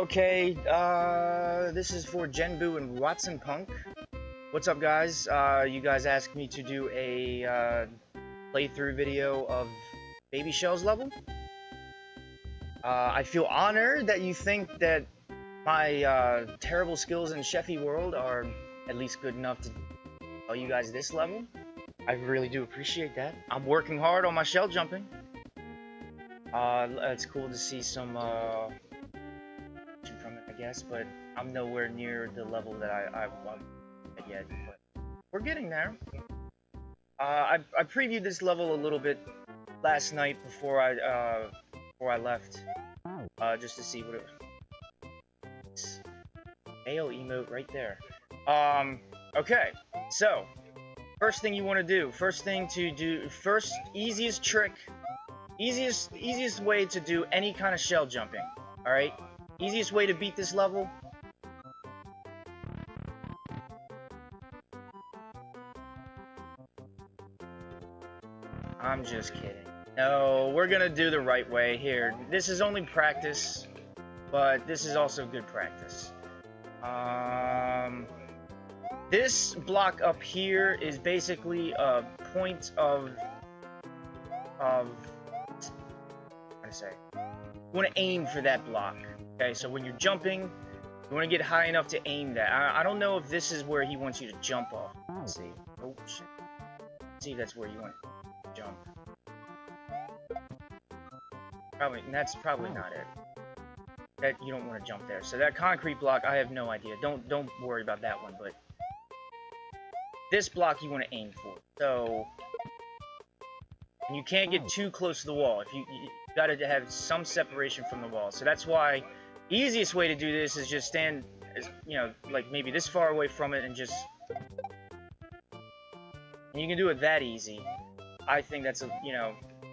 Okay, this is for Genbu and Watson Punk. What's up, guys? You guys asked me to do a playthrough video of Baby Shell's level. I feel honored that you think that my terrible skills in Sheffy World are at least good enough to tell you guys this level. I really do appreciate that. I'm working hard on my shell jumping. It's cool to see some from it, I guess, but I'm nowhere near the level that I want yet. But we're getting there. I previewed this level a little bit last night before I left, just to see what it. AO emote right there. Okay, so first thing you want to do, first easiest trick, easiest way to do any kind of shell jumping. All right, easiest way to beat this level. I'm just kidding. No, we're gonna do the right way here. This is only practice, but this is also good practice. This block up here is basically a point of how to say? You want to aim for that block. Okay, so when you're jumping, you want to get high enough to aim that. I don't know if this is where he wants you to jump off. Let's see. Oh shit. Let's see if that's where you want to jump. That's probably not it. That you don't want to jump there. So that concrete block, I have no idea. Don't worry about that one, but this block you want to aim for. So, and you can't get too close to the wall. If you got to have some separation from the wall. So that's why the easiest way to do this is just stand, like maybe this far away from it and just. And you can do it that easy. I think that's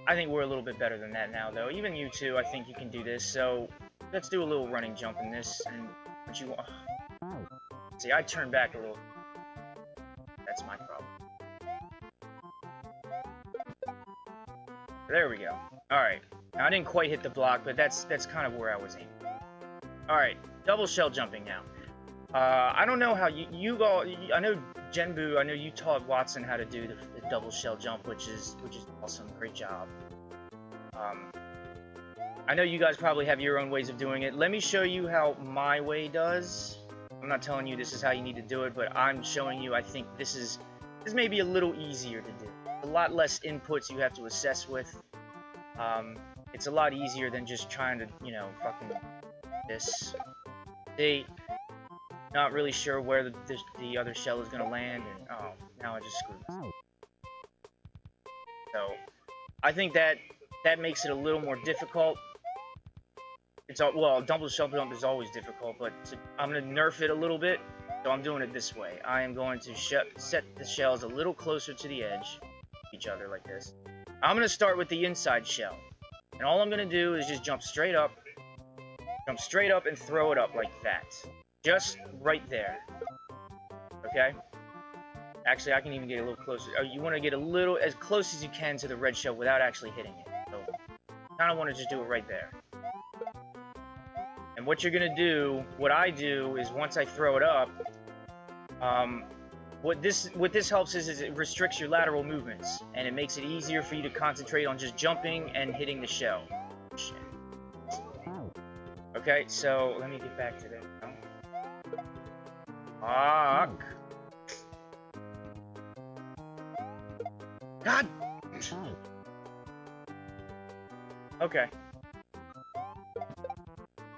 I think we're a little bit better than that now, though. Even you two, I think you can do this. So let's do a little running jump in this. And what you want? See, I turned back a little. That's my problem. There we go. Alright. Now, I didn't quite hit the block, but that's kind of where I was aiming. Alright. Double shell jumping now. I don't know how you go. I know Genbu, I know you taught Watson how to do the double shell jump, which is awesome. Great job. I know you guys probably have your own ways of doing it. Let me show you how my way does. I'm not telling you this is how you need to do it, but I'm showing you I think this may be a little easier to do. A lot less inputs you have to assess with. It's a lot easier than just trying to, fucking this. See, not really sure where the other shell is going to land, and oh, now I just screwed this. So, I think that makes it a little more difficult. Well, double shell jump is always difficult, but I'm going to nerf it a little bit, so I'm doing it this way. I am going to set the shells a little closer to the edge of each other like this. I'm going to start with the inside shell, and all I'm going to do is just jump straight up and throw it up like that. Just right there. Okay? Actually, I can even get a little closer. You want to get a little, as close as you can to the red shell without actually hitting it. So, kind of want to just do it right there. And what you're gonna do, what I do, is once I throw it up, what this helps is it restricts your lateral movements, and it makes it easier for you to concentrate on just jumping and hitting the shell. Shit. Okay, so let me get back to that. Fuck. God. Okay.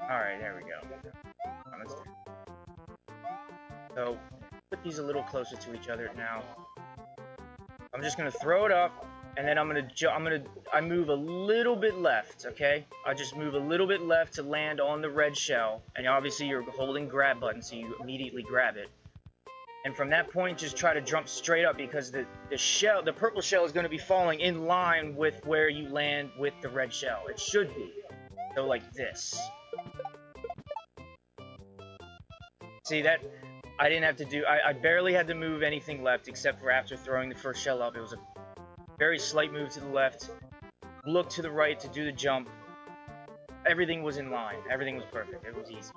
Alright, there we go. So, put these a little closer to each other now. I'm just gonna throw it up, and then I move a little bit left, okay? I just move a little bit left to land on the red shell, and obviously you're holding grab button, so you immediately grab it. And from that point, just try to jump straight up, because the purple shell is gonna be falling in line with where you land with the red shell. It should be. So like this. See that? I didn't have to do. I barely had to move anything left except for after throwing the first shell up. It was a very slight move to the left. Look to the right to do the jump. Everything was in line. Everything was perfect. It was easy.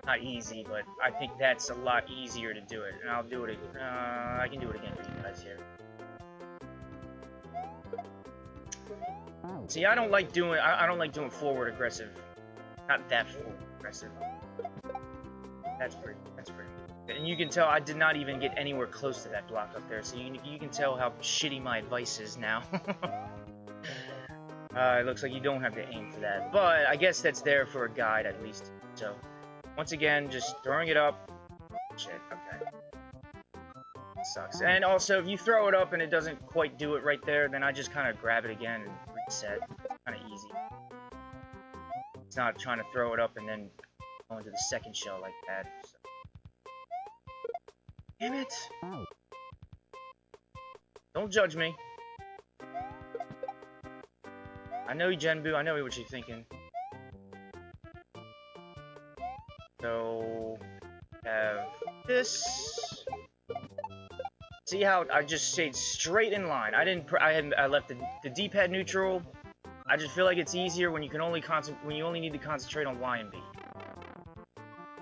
not easy, but I think that's a lot easier to do it. And I'll do it, I can do it again for you guys here. See, I don't like doing forward aggressive. Not that forward aggressive. That's pretty good. And you can tell I did not even get anywhere close to that block up there, so you can tell how shitty my advice is now. It looks like you don't have to aim for that, but I guess that's there for a guide at least. So, once again, just throwing it up. Shit, okay. Sucks. And also, if you throw it up and it doesn't quite do it right there, then I just kind of grab it again and reset. Kind of easy. It's not trying to throw it up and then go into the second shell like that. So. Damn it! Don't judge me. I know you, Genbu. I know what you're thinking. So, have this. See how I just stayed straight in line. I left the D-pad neutral. I just feel like it's easier when you only need to concentrate on Y and B.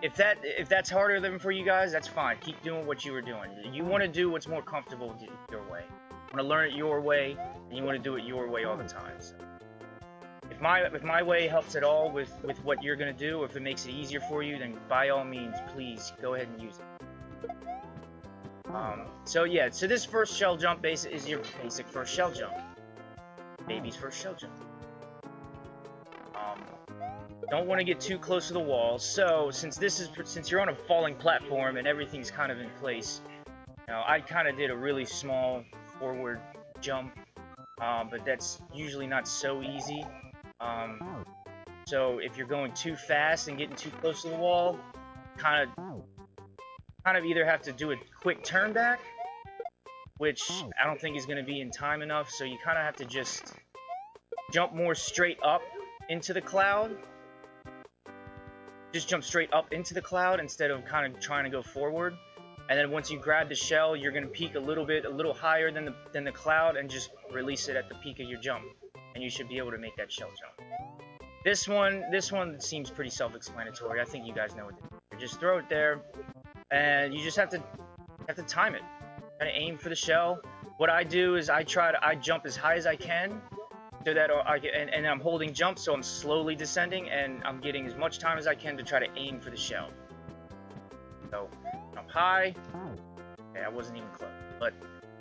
If that's harder than for you guys, that's fine. Keep doing what you were doing. You want to do what's more comfortable your way. You want to learn it your way, and you want to do it your way all the time. So. If my way helps at all with what you're gonna do, if it makes it easier for you, then by all means, please go ahead and use it. So yeah, so this first shell jump is your basic first shell jump. Baby's first shell jump. Don't want to get too close to the wall. So since you're on a falling platform and everything's kind of in place, you know, I kind of did a really small forward jump, but that's usually not so easy. So if you're going too fast and getting too close to the wall, kind of either have to do a quick turn back, which I don't think is going to be in time enough, so you kind of have to just jump more straight up into the cloud. Just jump straight up into the cloud instead of kind of trying to go forward. And then once you grab the shell, you're going to peak a little higher than the cloud, and just release it at the peak of your jump. And you should be able to make that shell jump. This one seems pretty self-explanatory. I think you guys know what to do. Just throw it there, and you just have to time it. Try to aim for the shell. What I do is I jump as high as I can, so that and I'm holding jump, so I'm slowly descending, and I'm getting as much time as I can to try to aim for the shell. So jump high. Okay, I wasn't even close, but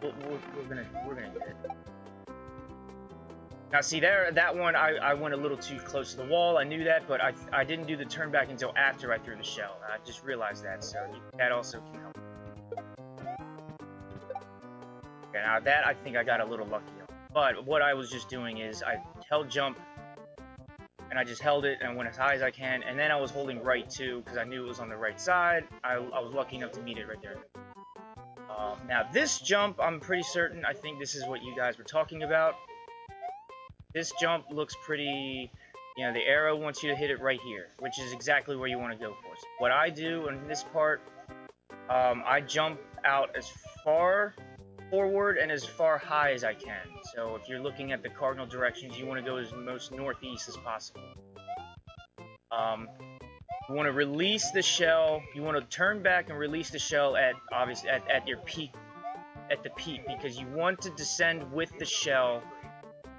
we're gonna get it. Now see there, that one I went a little too close to the wall. I knew that, but I didn't do the turn back until after I threw the shell. I just realized that, so that also can help. Okay, now that I think I got a little lucky on. But what I was just doing is I held jump, and I just held it and went as high as I can, and then I was holding right too because I knew it was on the right side. I was lucky enough to meet it right there. Now this jump, I'm pretty certain, I think this is what you guys were talking about. This jump looks pretty, you know, the arrow wants you to hit it right here, which is exactly where you want to go for. So what I do in this part, I jump out as far forward and as far high as I can. So if you're looking at the cardinal directions, you want to go as most northeast as possible. You want to release the shell. You want to turn back and release the shell at your peak, at the peak, because you want to descend with the shell.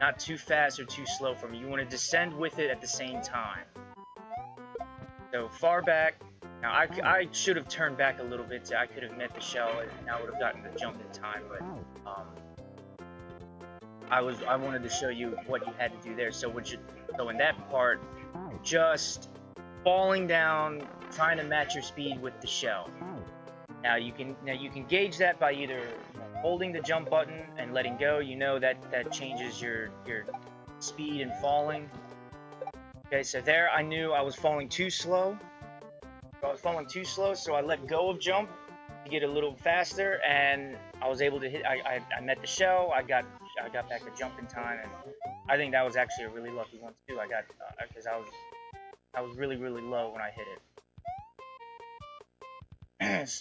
Not too fast or too slow from you. You want to descend with it at the same time. So far back. Now I should have turned back a little bit. So I could have met the shell and I would have gotten the jump in time. But I wanted to show you what you had to do there. So in that part, just falling down, trying to match your speed with the shell. Now you can gauge that by either holding the jump button and letting go. You know that changes your speed and falling. Okay, so there I knew I was falling too slow. So I let go of jump to get a little faster, and I was able to hit. I met the shell. I got back the jump in time, and I think that was actually a really lucky one too. I got because I was really low when I hit it.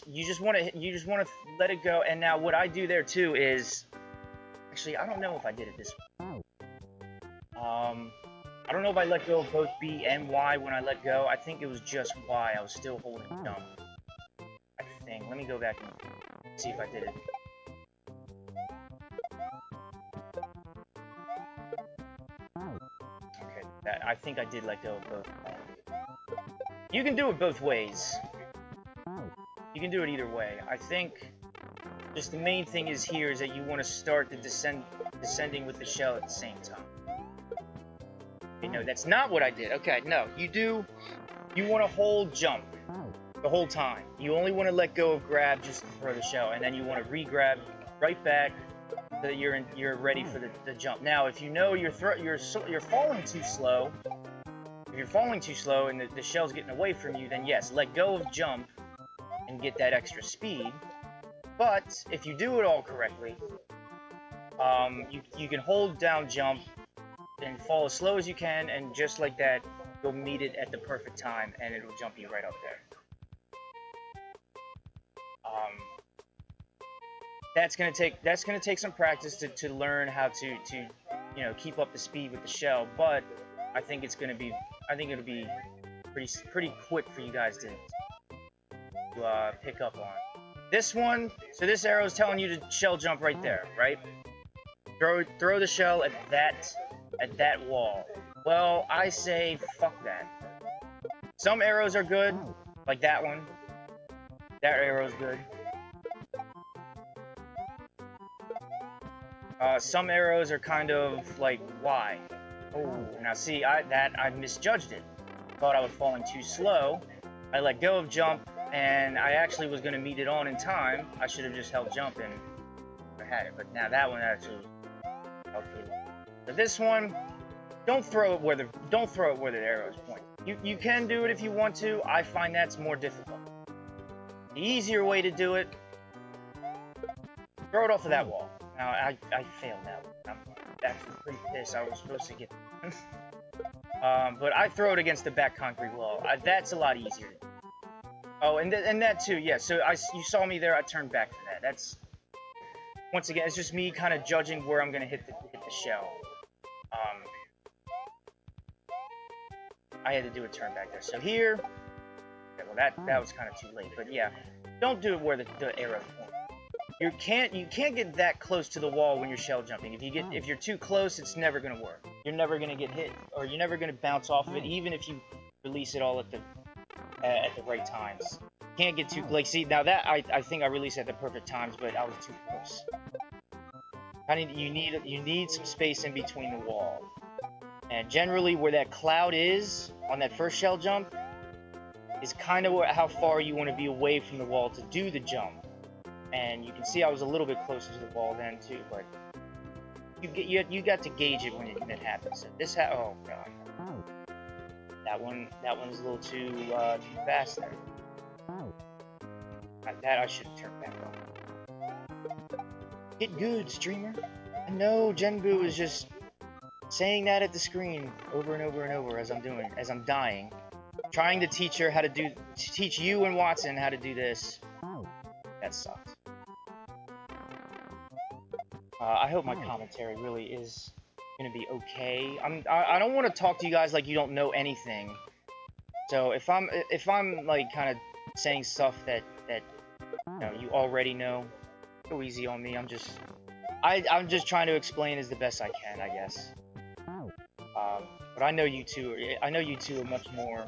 You just want to let it go. And now what I do there too is, actually I don't know if I did it this way. I don't know if I let go of both B and Y when I let go. I think it was just Y. I was still holding jump. I think. Let me go back and see if I did it. Okay, I think I did let go of both. You can do it both ways. You can do it either way. I think just the main thing is here is that you want to start the descending with the shell at the same time. Okay, no, that's not what I did. Okay, no, you want to hold jump the whole time. You only want to let go of grab just to throw the shell, and then you want to re-grab right back so that you're ready for the jump. Now, if you know you're falling too slow, if you're falling too slow and the shell's getting away from you, then yes, let go of jump and get that extra speed. But if you do it all correctly, you can hold down jump and fall as slow as you can, and just like that, you'll meet it at the perfect time, and it'll jump you right up there. That's gonna take some practice to learn how to keep up the speed with the shell, but I think it'll be pretty quick for you guys to pick up on. This one, so this arrow is telling you to shell jump right there, right? Throw the shell at that wall. Well, I say fuck that. Some arrows are good, like that one. That arrow's good. Some arrows are kind of like, why? Oh, now see, I misjudged it. Thought I was falling too slow. I let go of jump, and I actually was going to meet it on in time. I should have just held jump and I had it. But now that one actually, okay. But this one, don't throw it where the arrow is pointing. You can do it if you want to. I find that's more difficult. The easier way to do it, throw it off of that wall. Now, I failed that one. I'm actually pretty pissed. I was supposed to get but I throw it against the back concrete wall. That's a lot easier. Oh, and that too, yeah. So you saw me there. I turned back for that. That's, once again, it's just me kind of judging where I'm going to hit the shell. I had to do a turn back there. So here, okay, well that was kind of too late. But yeah, don't do it where the arrow points. You can't get that close to the wall when you're shell jumping. If you're too close, it's never gonna work. You're never gonna get hit, or you're never gonna bounce off of it, even if you release it all at the right times. Can't get too, like, see, now that I think I released at the perfect times, but I was too close. You need some space in between the wall, and generally where that cloud is on that first shell jump is kind of how far you want to be away from the wall to do the jump. And you can see I was a little bit closer to the wall then too, but you got to gauge it when it happens. So oh god, that one's a little too fast there. That I should have turned back on. Get good, streamer. And no, Genbu is just saying that at the screen over and over and over as I'm dying, trying to teach you and Watson how to do this. That sucks. I hope my commentary really is gonna be okay. I don't want to talk to you guys like you don't know anything. So if I'm like kind of saying stuff that you already know, go easy on me. I'm just trying to explain as the best I can, I guess. But I know you two are much more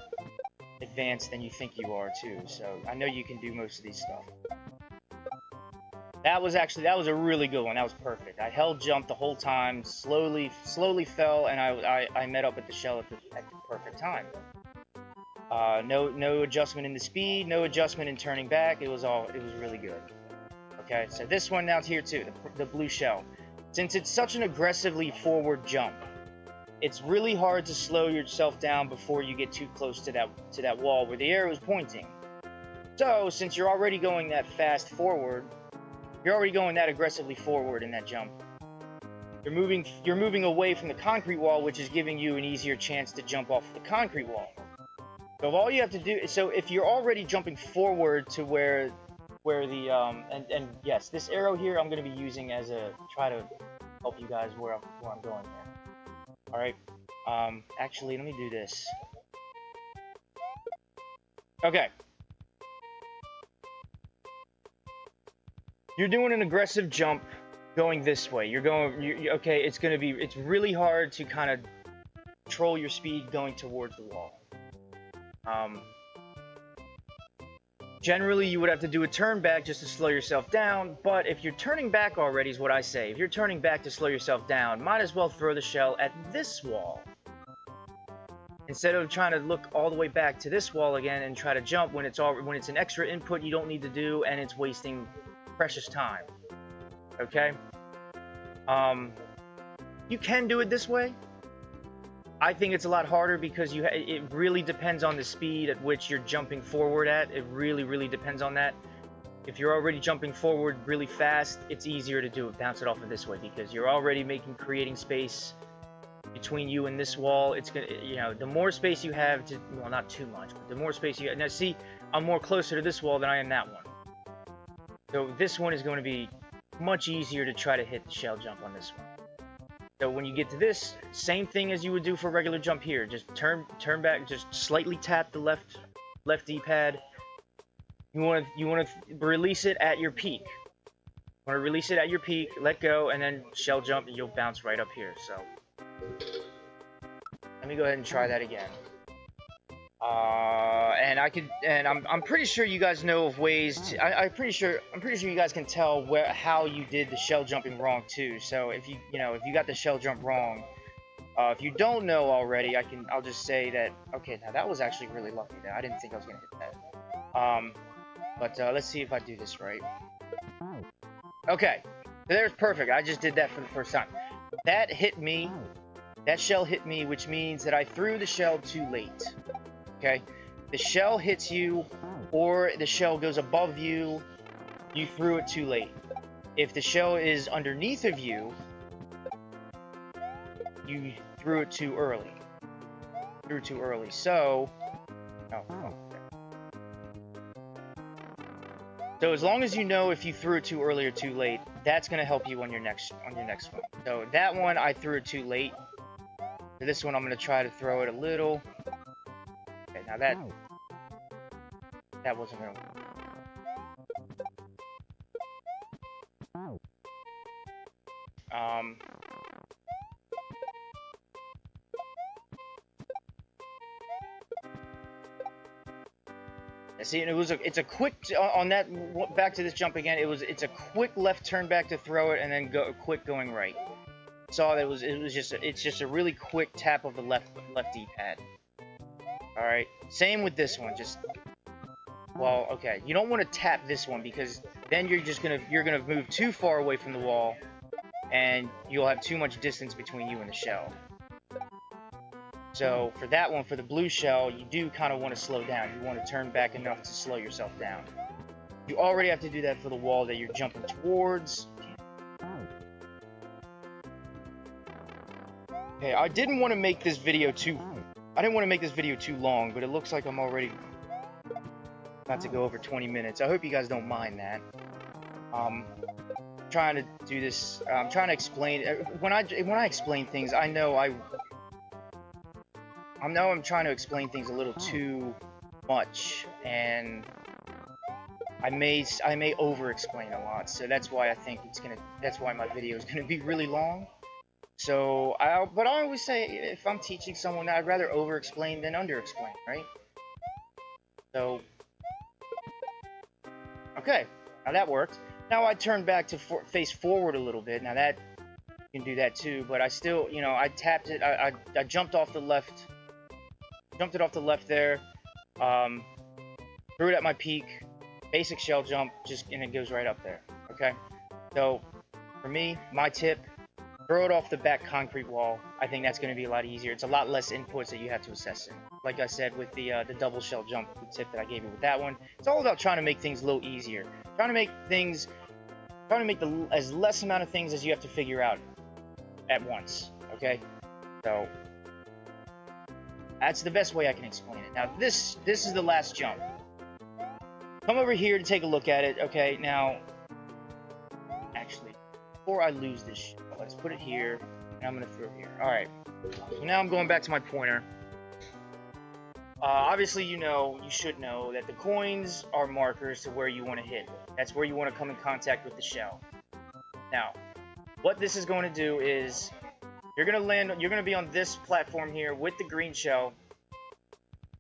advanced than you think you are too. So I know you can do most of these stuff. That was a really good one. That was perfect. I held jump the whole time, slowly fell, and I met up at the shell at the perfect time. No adjustment in the speed, no adjustment in turning back. It was really good. Okay, so this one now here too, the blue shell. Since it's such an aggressively forward jump, it's really hard to slow yourself down before you get too close to that wall where the arrow is pointing. So since you're already going that fast forward, you're already going that aggressively forward in that jump, you're moving away from the concrete wall, which is giving you an easier chance to jump off the concrete wall. So all you have to do, so if you're already jumping forward to where the and yes, this arrow here I'm going to be using as try to help you guys where I'm going here. All right, Actually, let me do this. Okay. You're doing an aggressive jump going this way. Okay, it's really hard to kind of control your speed going towards the wall. Generally, you would have to do a turn back just to slow yourself down, but if you're turning back already, is what I say. If you're turning back to slow yourself down, might as well throw the shell at this wall. Instead of trying to look all the way back to this wall again and try to jump when it's an extra input you don't need to do and it's wasting precious time. Okay? You can do it this way. I think it's a lot harder because it really depends on the speed at which you're jumping forward at. It really, really depends on that. If you're already jumping forward really fast, it's easier to do it, bounce it off of this way, because you're already creating space between you and this wall. It's gonna, the more space you have to, well, not too much, but the more space you have. Now see, I'm more closer to this wall than I am that one. So this one is going to be much easier to try to hit the shell jump on this one. So when you get to this, same thing as you would do for a regular jump here. Just turn back, just slightly tap the left D-pad. You want to release it at your peak. You want to release it at your peak, let go, and then shell jump, and you'll bounce right up here. So let me go ahead and try that again. I'm pretty sure you guys know of ways to, I'm pretty sure you guys can tell how you did the shell jumping wrong too. So if you got the shell jump wrong, if you don't know already, I'll just say that, okay, now that was actually really lucky. Now I didn't think I was gonna hit that. But let's see if I do this right. Okay, so there's perfect. I just did that for the first time. That hit me. That shell hit me, which means that I threw the shell too late. Okay, the shell hits you, or the shell goes above you, you threw it too late. If the shell is underneath of you, you threw it too early. So, so as long as you know if you threw it too early or too late, that's gonna help you on your next one. So that one I threw it too late. For this one I'm gonna try to throw it a little. Okay, now that wasn't gonna work. See, and it's a quick on that. Back to this jump again. It's a quick left turn back to throw it, and then go quick going right. Saw that it's just a really quick tap of the left D-pad. All right, same with this one. Well, okay, you don't want to tap this one because then you're gonna move too far away from the wall, and you'll have too much distance between you and the shell. So for that one, for the blue shell, you do kind of want to slow down. You want to turn back enough to slow yourself down. You already have to do that for the wall that you're jumping towards. Okay, I didn't want to make this video too long, but it looks like I'm already about to go over 20 minutes. I hope you guys don't mind that. Trying to do this. I'm trying to explain. When I explain things, I know I'm trying to explain things a little too much, and I may over-explain a lot. So that's why I think that's why my video is gonna be really long. So but I always say, if I'm teaching someone, I'd rather over-explain than under-explain, right? So, okay, now that worked. Now I turn back to face forward a little bit. Now that, you can do that too, but I still, I tapped it, I jumped off the left, jumped it off the left there, threw it at my peak, basic shell jump, and it goes right up there, okay? So, for me, my tip, throw it off the back concrete wall. I think that's going to be a lot easier. It's a lot less inputs that you have to assess in. Like I said with the double shell jump tip that I gave you with that one, it's all about trying to make things a little easier. Trying to make as less amount of things as you have to figure out at once. Okay, so that's the best way I can explain it. Now this is the last jump. Come over here to take a look at it. Okay, now actually, before I lose this shell, let's put it here. And I'm gonna throw here. Alright. So now I'm going back to my pointer. Obviously, you should know that the coins are markers to where you want to hit. That's where you want to come in contact with the shell. Now, what this is going to do is, you're going to be on this platform here with the green shell,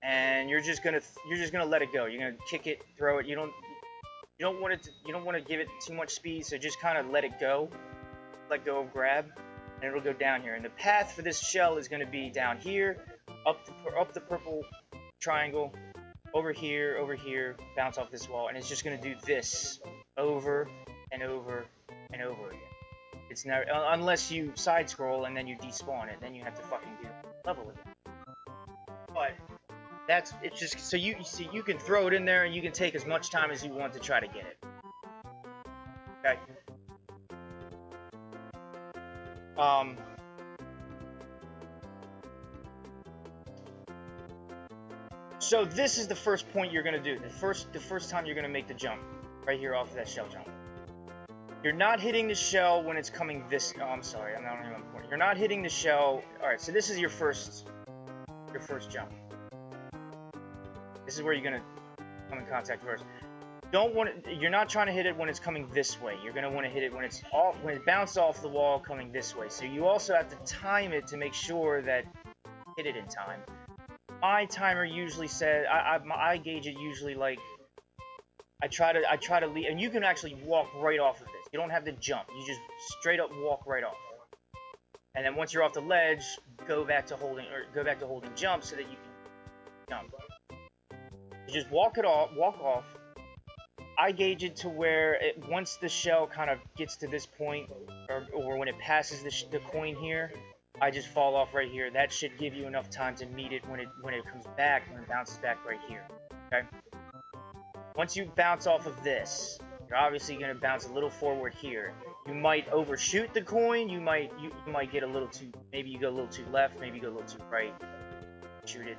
and you're just going to let it go. You're going to kick it, throw it. You don't want to give it too much speed, so just kind of let it go. Let go of grab, and it'll go down here. And the path for this shell is going to be down here, up the purple triangle, over here, bounce off this wall, and it's just going to do this over and over and over again. It's never, unless you side scroll and then you despawn it, then you have to fucking do the level again. But it's just so you can throw it in there and you can take as much time as you want to try to get it. Okay. So this is the first point you're gonna do. The first time you're gonna make the jump, right here off of that shell jump. You're not hitting the shell when it's coming this. Oh, I'm sorry, I'm not on the point. You're not hitting the shell. All right, so this is your first jump. This is where you're gonna come in contact first. You're not trying to hit it when it's coming this way. You're gonna want to hit it when it's when it bounced off the wall coming this way. So you also have to time it to make sure that you hit it in time. My timer usually says I gauge it usually like I try to leave, and you can actually walk right off of this. You don't have to jump. You just straight up walk right off. And then once you're off the ledge, go back to holding jump so that you can jump. You just walk off. I gauge it to where once the shell kind of gets to this point, or when it passes the coin here, I just fall off right here. That should give you enough time to meet it when it comes back, when it bounces back right here. Okay? Once you bounce off of this, you're obviously going to bounce a little forward here. You might overshoot the coin. You might get a little too. Maybe you go a little too left. Maybe you go a little too right. Shoot it.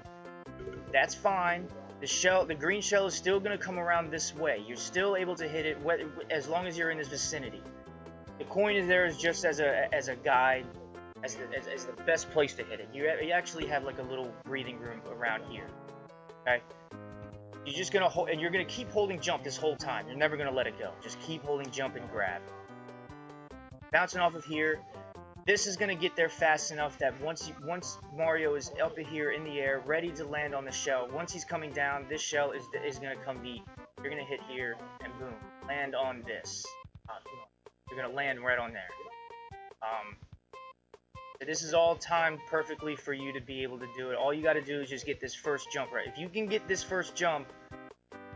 That's fine. The green shell is still going to come around this way. You're still able to hit it as long as you're in this vicinity. The coin is there just as a guide. As the best place to hit it. You actually have like a little breathing room around here. Okay? You're just gonna hold, and you're gonna keep holding jump this whole time. You're never gonna let it go. Just keep holding jump and grab. Bouncing off of here. This is gonna get there fast enough that once Mario is up here in the air, ready to land on the shell. Once he's coming down, this shell is gonna come deep. You're gonna hit here and boom, land on this. You're gonna land right on there. This is all timed perfectly for you to be able to do it. All you got to do is just get this first jump right. If you can get this first jump,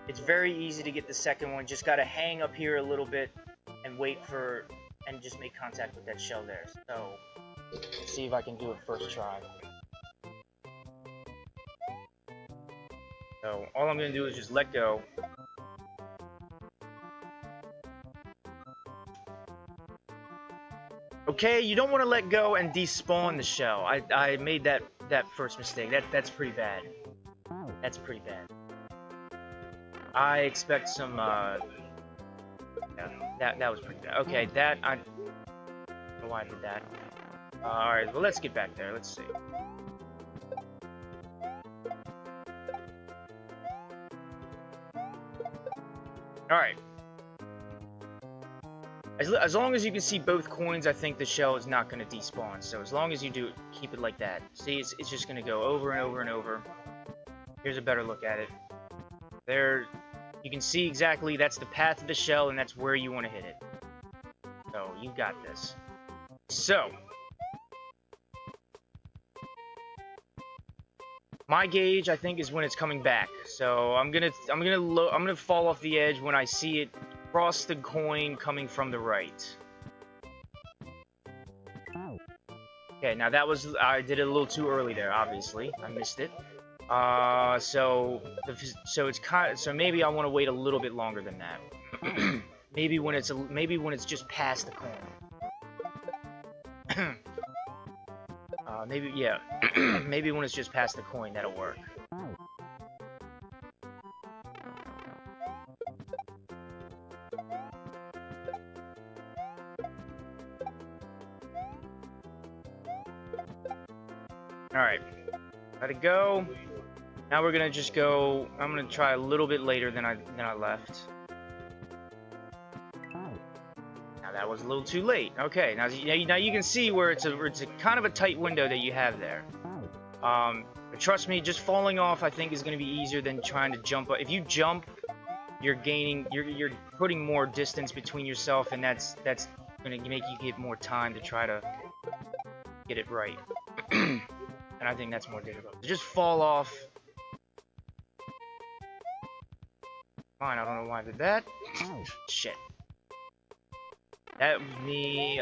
it's very easy to get the second one. Just got to hang up here a little bit and and just make contact with that shell there. So, let's see if I can do it first try. So, all I'm going to do is just let go. Okay, you don't want to let go and despawn the shell. I made that first mistake. That's pretty bad. That's pretty bad. I expect some that was pretty bad. Okay, I don't know why I did that. Alright, well let's get back there. Let's see. Alright. As long as you can see both coins, I think the shell is not going to despawn. So as long as you do it, keep it like that. See, it's just going to go over and over and over. Here's a better look at it. There, you can see exactly that's the path of the shell, and that's where you want to hit it. So you got this. So my gauge, I think, is when it's coming back. So I'm gonna fall off the edge when I see it cross the coin coming from the right. Okay, now I did it a little too early there. Obviously, I missed it. So maybe I want to wait a little bit longer than that. maybe when it's just past the coin. Maybe when it's just past the coin, that'll work. Alright. Let it go. Now we're gonna just go. I'm gonna try a little bit later than I left. Now that was a little too late. Okay, now you can see where it's a kind of a tight window that you have there. But trust me, just falling off I think is gonna be easier than trying to jump. If you jump, you're putting more distance between yourself, and that's gonna make you get more time to try to get it right. And I think that's more difficult. So just fall off. Fine, I don't know why I did that. Shit. That was me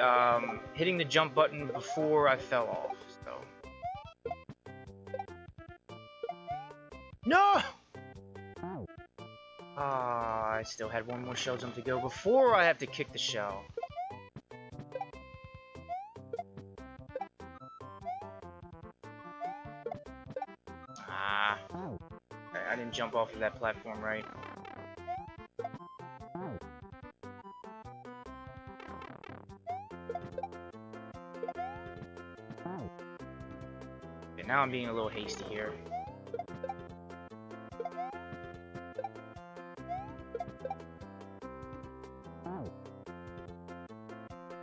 hitting the jump button before I fell off, so. No! I still had one more shell jump to go before I have to kick the shell. Okay, I didn't jump off of that platform right. Okay, now I'm being a little hasty here.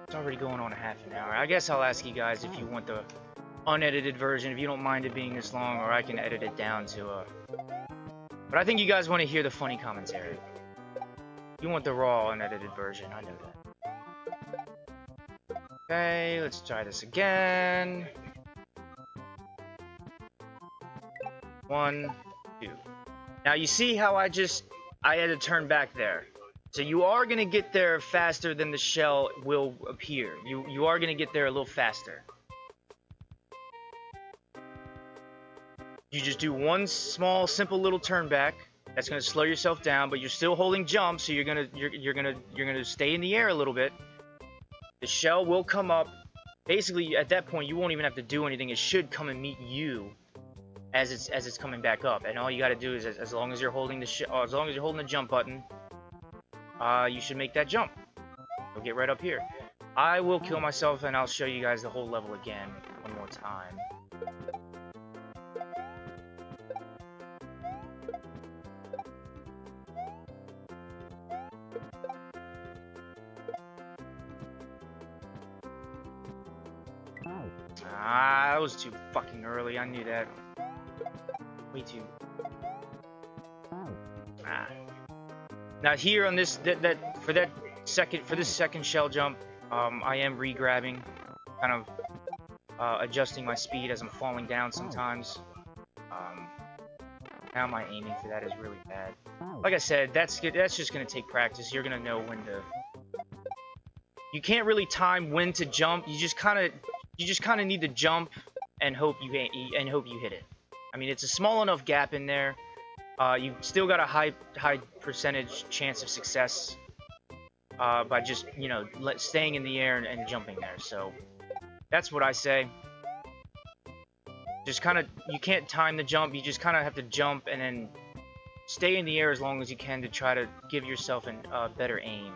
It's already going on a half an hour. I guess I'll ask you guys if you want the unedited version, if you don't mind it being this long, or I can edit it down to a... But I think you guys want to hear the funny commentary. You want the raw unedited version, I know that. Okay, let's try this again. 1, 2. Now you see how I had to turn back there. So you are going to get there faster than the shell will appear. You are going to get there a little faster. You just do one small, simple little turn back. That's going to slow yourself down, but you're still holding jump, so you're gonna stay in the air a little bit. The shell will come up. Basically, at that point, you won't even have to do anything. It should come and meet you as it's coming back up. And all you got to do is, as long as you're holding the jump button, you should make that jump. You'll get right up here. I will kill myself, and I'll show you guys the whole level again one more time. That was too fucking early. I knew that. Way too. Now here on this for this second shell jump, I am re-grabbing, kind of adjusting my speed as I'm falling down sometimes. Now my aiming for that is really bad. Like I said, that's just gonna take practice. You're gonna know when to. You can't really time when to jump. You just kind of need to jump and hope you hit it. I mean, it's a small enough gap in there. You've still got a high percentage chance of success by just, staying in the air and jumping there. So that's what I say. Just you can't time the jump. You just kind of have to jump and then stay in the air as long as you can to try to give yourself a better aim.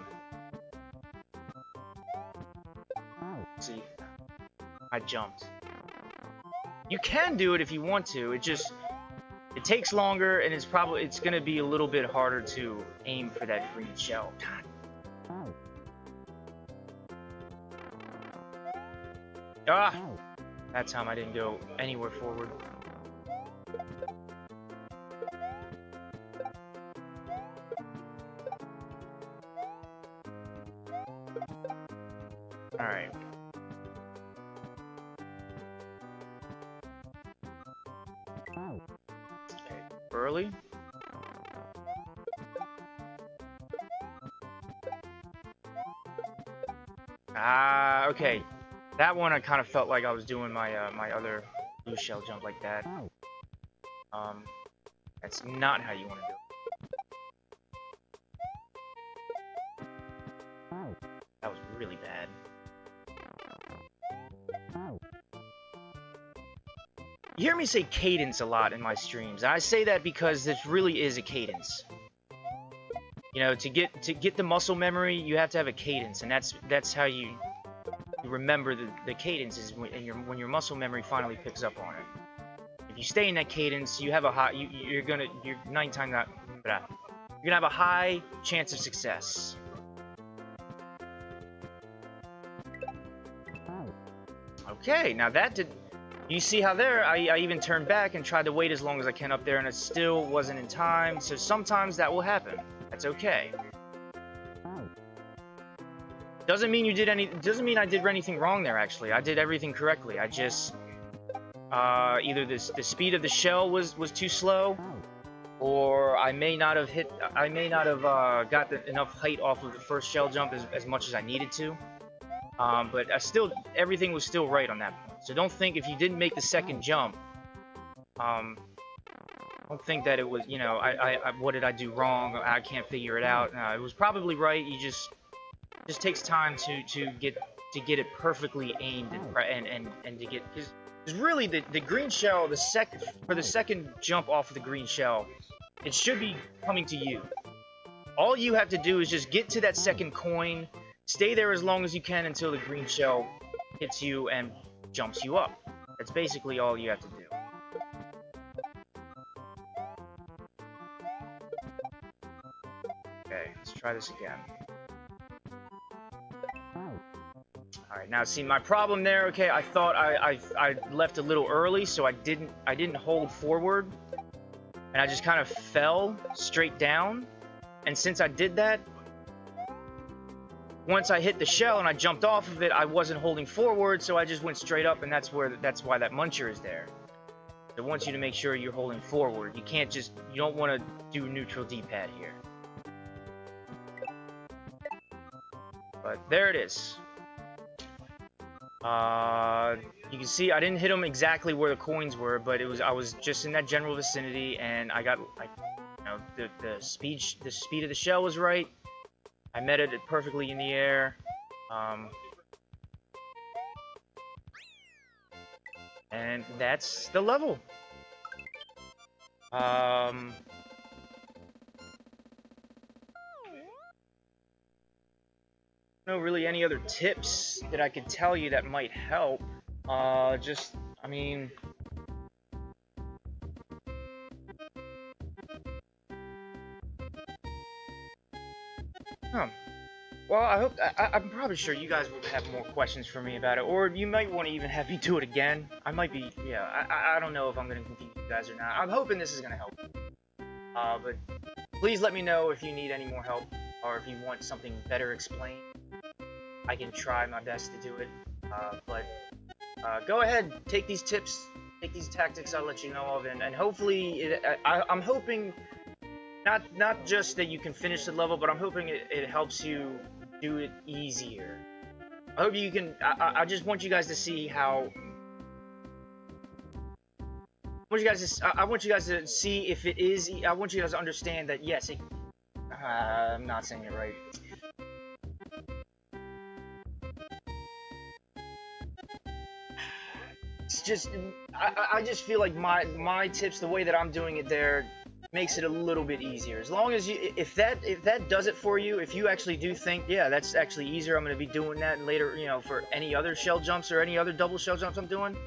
See, I jumped. You can do it if you want to. It takes longer, and it's gonna be a little bit harder to aim for that green shell. God. Ah! That time I didn't go anywhere forward. Alright. Early. Okay. That one I kind of felt like I was doing my my other blue shell jump like that. That's not how you want to do it. That was really bad. You hear me say cadence a lot in my streams, and I say that because this really is a cadence. To get the muscle memory, you have to have a cadence, and that's how you you remember the cadences when your muscle memory finally picks up on it. If you stay in that cadence, you have a high, you're gonna have a high chance of success. Okay, now that did. You see how there, I even turned back and tried to wait as long as I can up there, and it still wasn't in time. So sometimes that will happen. That's okay. Doesn't mean you did any. Doesn't mean I did anything wrong there. Actually, I did everything correctly. I just either the speed of the shell was too slow, or I may not have got enough height off of the first shell jump as much as I needed to. But everything was still right on that point. So don't think if you didn't make the second jump, don't think that it was, you know, what did I do wrong? I can't figure it out. No, it was probably right. You just takes time to get it perfectly aimed and to get, because really the green shell, for the second jump off of the green shell, it should be coming to you. All you have to do is just get to that second coin. Stay there as long as you can until the green shell hits you and jumps you up. That's basically all you have to do. Okay, let's try this again. Alright, now see my problem there, okay, I thought I left a little early, so I didn't hold forward. And I just kind of fell straight down. And since I did that, once I hit the shell and I jumped off of it, I wasn't holding forward, so I just went straight up, and that's why that muncher is there. It wants you to make sure you're holding forward. You don't want to do neutral D-pad here. But there it is. You can see I didn't hit them exactly where the coins were, but I was just in that general vicinity, and I got, you know, the speed of the shell was right. I met it perfectly in the air. And that's the level. No really any other tips that I could tell you that might help. I mean, well, I'm probably sure you guys would have more questions for me about it, or you might want to even have me do it again. I might be, yeah, I don't know if I'm going to confuse you guys or not. I'm hoping this is going to help. But please let me know if you need any more help, or if you want something better explained. I can try my best to do it, but go ahead, take these tips, take these tactics I'll let you know of, and hopefully, I'm hoping, not just that you can finish the level, but I'm hoping it helps you do it easier. I hope you can, I just want you guys to see how, I want you guys to see if it is, I want you guys to understand that, yes, I'm not saying it right. It's just, I just feel like my tips, the way that I'm doing it there, makes it a little bit easier. As long as you, if that does it for you, if you actually do think, yeah, that's actually easier, I'm going to be doing that later, you know, for any other shell jumps or any other double shell jumps I'm doing,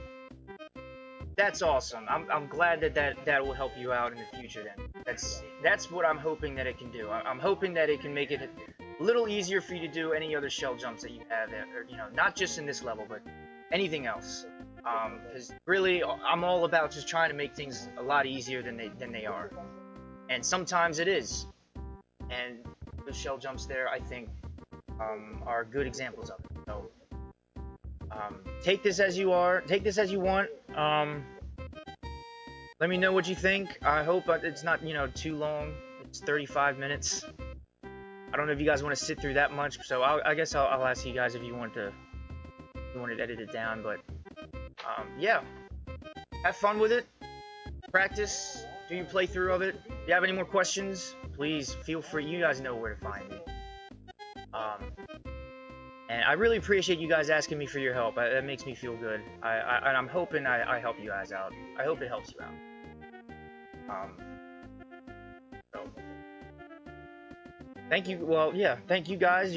that's awesome. I'm glad that will help you out in the future then. That's what I'm hoping that it can do. I'm hoping that it can make it a little easier for you to do any other shell jumps that you have, or, you know, not just in this level, but anything else. Because really, I'm all about just trying to make things a lot easier than they are. And sometimes it is. And the shell jumps there, I think, are good examples of it. So, take this as you are. Take this as you want. Let me know what you think. I hope it's not, you know, too long. It's 35 minutes. I don't know if you guys want to sit through that much, so I guess I'll ask you guys if you want to edit it down, but yeah, have fun with it, practice, do your playthrough of it. If you have any more questions, please feel free, you guys know where to find me. And I really appreciate you guys asking me for your help. That makes me feel good. And I'm hoping I help you guys out. I hope it helps you out. So thank you. Well, yeah, thank you guys.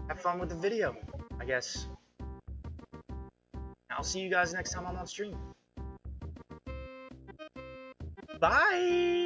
have fun with the video, I guess. I'll see you guys next time I'm on stream. Bye!